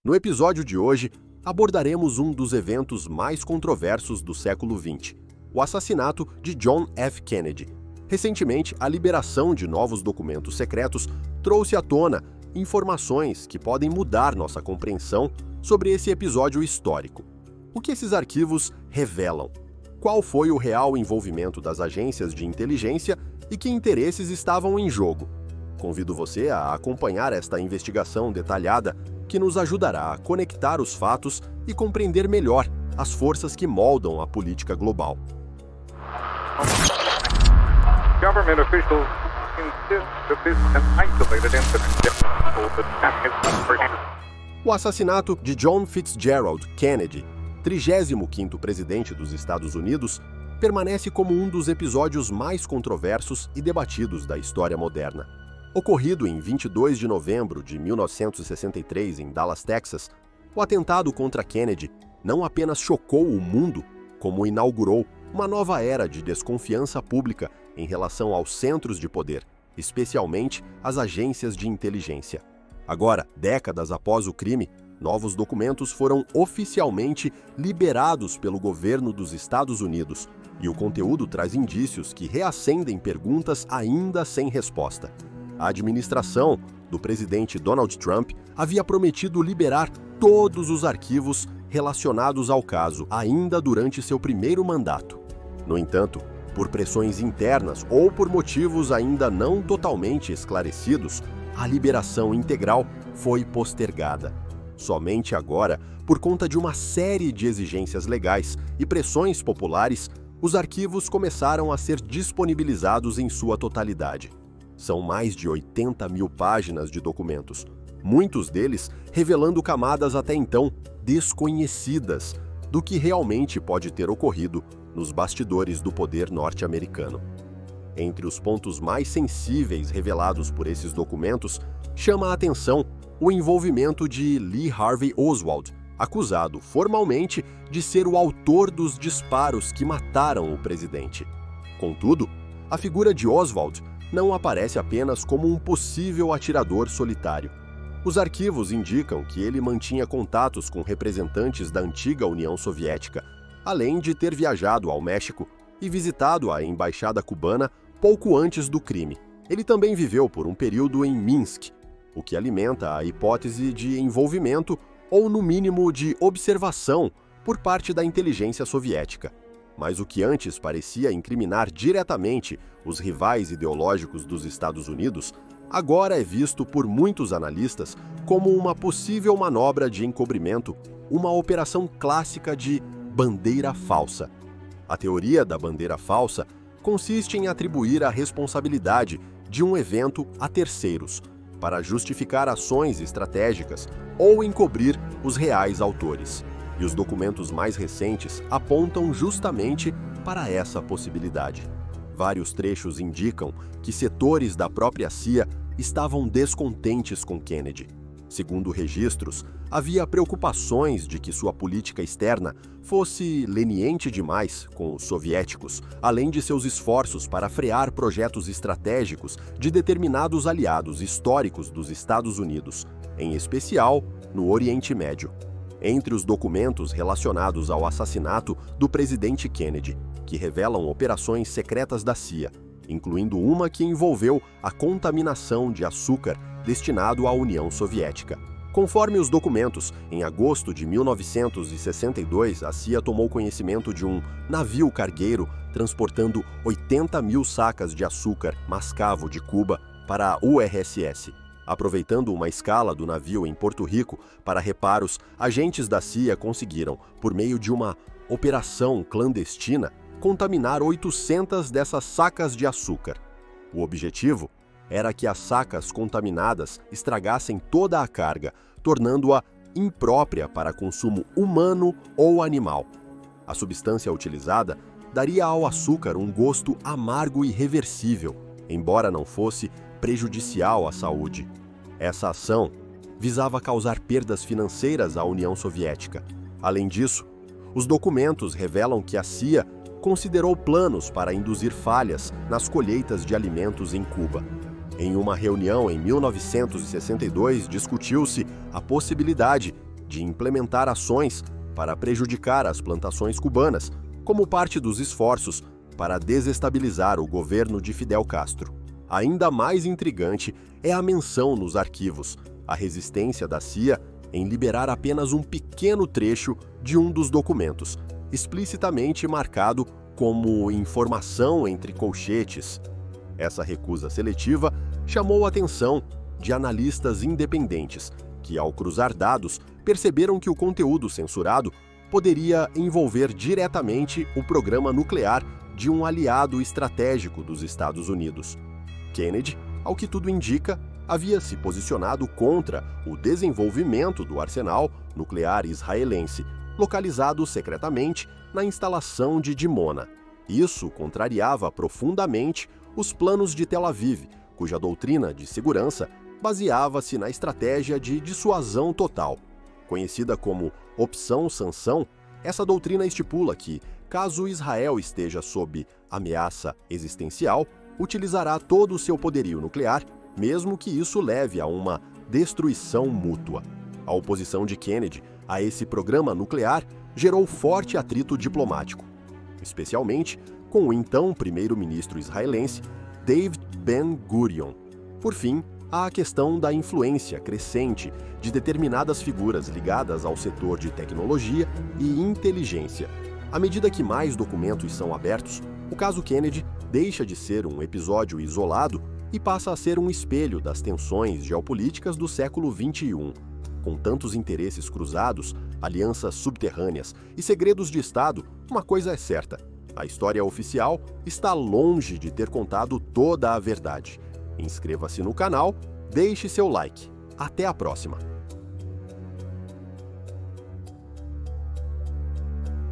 No episódio de hoje, abordaremos um dos eventos mais controversos do século XX, o assassinato de John F. Kennedy. Recentemente, a liberação de novos documentos secretos trouxe à tona informações que podem mudar nossa compreensão sobre esse episódio histórico. O que esses arquivos revelam? Qual foi o real envolvimento das agências de inteligência e que interesses estavam em jogo? Convido você a acompanhar esta investigação detalhada que nos ajudará a conectar os fatos e compreender melhor as forças que moldam a política global. Government officials insist that this is an isolated incident. O assassinato de John Fitzgerald Kennedy, 35º presidente dos Estados Unidos, permanece como um dos episódios mais controversos e debatidos da história moderna. Ocorrido em 22 de novembro de 1963 em Dallas, Texas, o atentado contra Kennedy não apenas chocou o mundo, como inaugurou uma nova era de desconfiança pública em relação aos centros de poder, especialmente as agências de inteligência. Agora, décadas após o crime, novos documentos foram oficialmente liberados pelo governo dos Estados Unidos, e o conteúdo traz indícios que reacendem perguntas ainda sem resposta. A administração do presidente Donald Trump havia prometido liberar todos os arquivos relacionados ao caso ainda durante seu primeiro mandato. No entanto, por pressões internas ou por motivos ainda não totalmente esclarecidos, a liberação integral foi postergada. Somente agora, por conta de uma série de exigências legais e pressões populares, os arquivos começaram a ser disponibilizados em sua totalidade. São mais de 80 mil páginas de documentos, muitos deles revelando camadas até então desconhecidas do que realmente pode ter ocorrido nos bastidores do poder norte-americano. Entre os pontos mais sensíveis revelados por esses documentos, chama a atenção o envolvimento de Lee Harvey Oswald, acusado formalmente de ser o autor dos disparos que mataram o presidente. Contudo, a figura de Oswald não aparece apenas como um possível atirador solitário. Os arquivos indicam que ele mantinha contatos com representantes da antiga União Soviética, além de ter viajado ao México e visitado a embaixada cubana pouco antes do crime. Ele também viveu por um período em Minsk, o que alimenta a hipótese de envolvimento ou, no mínimo, de observação por parte da inteligência soviética. Mas o que antes parecia incriminar diretamente os rivais ideológicos dos Estados Unidos, agora é visto por muitos analistas como uma possível manobra de encobrimento, uma operação clássica de bandeira falsa. A teoria da bandeira falsa consiste em atribuir a responsabilidade de um evento a terceiros, para justificar ações estratégicas ou encobrir os reais autores. E os documentos mais recentes apontam justamente para essa possibilidade. Vários trechos indicam que setores da própria CIA estavam descontentes com Kennedy. Segundo registros, havia preocupações de que sua política externa fosse leniente demais com os soviéticos, além de seus esforços para frear projetos estratégicos de determinados aliados históricos dos Estados Unidos, em especial no Oriente Médio. Entre os documentos relacionados ao assassinato do presidente Kennedy, que revelam operações secretas da CIA, incluindo uma que envolveu a contaminação de açúcar destinado à União Soviética. Conforme os documentos, em agosto de 1962, a CIA tomou conhecimento de um navio cargueiro transportando 80 mil sacas de açúcar mascavo de Cuba para a URSS. Aproveitando uma escala do navio em Porto Rico para reparos, agentes da CIA conseguiram, por meio de uma operação clandestina, contaminar 800 dessas sacas de açúcar. O objetivo era que as sacas contaminadas estragassem toda a carga, tornando-a imprópria para consumo humano ou animal. A substância utilizada daria ao açúcar um gosto amargo e irreversível, embora não fosse prejudicial à saúde. Essa ação visava causar perdas financeiras à União Soviética. Além disso, os documentos revelam que a CIA considerou planos para induzir falhas nas colheitas de alimentos em Cuba. Em uma reunião em 1962, discutiu-se a possibilidade de implementar ações para prejudicar as plantações cubanas, como parte dos esforços para desestabilizar o governo de Fidel Castro. Ainda mais intrigante é a menção nos arquivos, a resistência da CIA em liberar apenas um pequeno trecho de um dos documentos, explicitamente marcado como informação entre colchetes. Essa recusa seletiva chamou a atenção de analistas independentes, que, ao cruzar dados, perceberam que o conteúdo censurado poderia envolver diretamente o programa nuclear de um aliado estratégico dos Estados Unidos. Kennedy, ao que tudo indica, havia se posicionado contra o desenvolvimento do arsenal nuclear israelense, localizado secretamente na instalação de Dimona. Isso contrariava profundamente os planos de Tel Aviv, cuja doutrina de segurança baseava-se na estratégia de dissuasão total. Conhecida como Opção Sanção, essa doutrina estipula que, caso Israel esteja sob ameaça existencial, utilizará todo o seu poderio nuclear, mesmo que isso leve a uma destruição mútua. A oposição de Kennedy a esse programa nuclear gerou forte atrito diplomático, especialmente com o então primeiro-ministro israelense David Ben-Gurion. Por fim, há a questão da influência crescente de determinadas figuras ligadas ao setor de tecnologia e inteligência. À medida que mais documentos são abertos, o caso Kennedy deixa de ser um episódio isolado e passa a ser um espelho das tensões geopolíticas do século XXI. Com tantos interesses cruzados, alianças subterrâneas e segredos de Estado, uma coisa é certa: a história oficial está longe de ter contado toda a verdade. Inscreva-se no canal, deixe seu like. Até a próxima!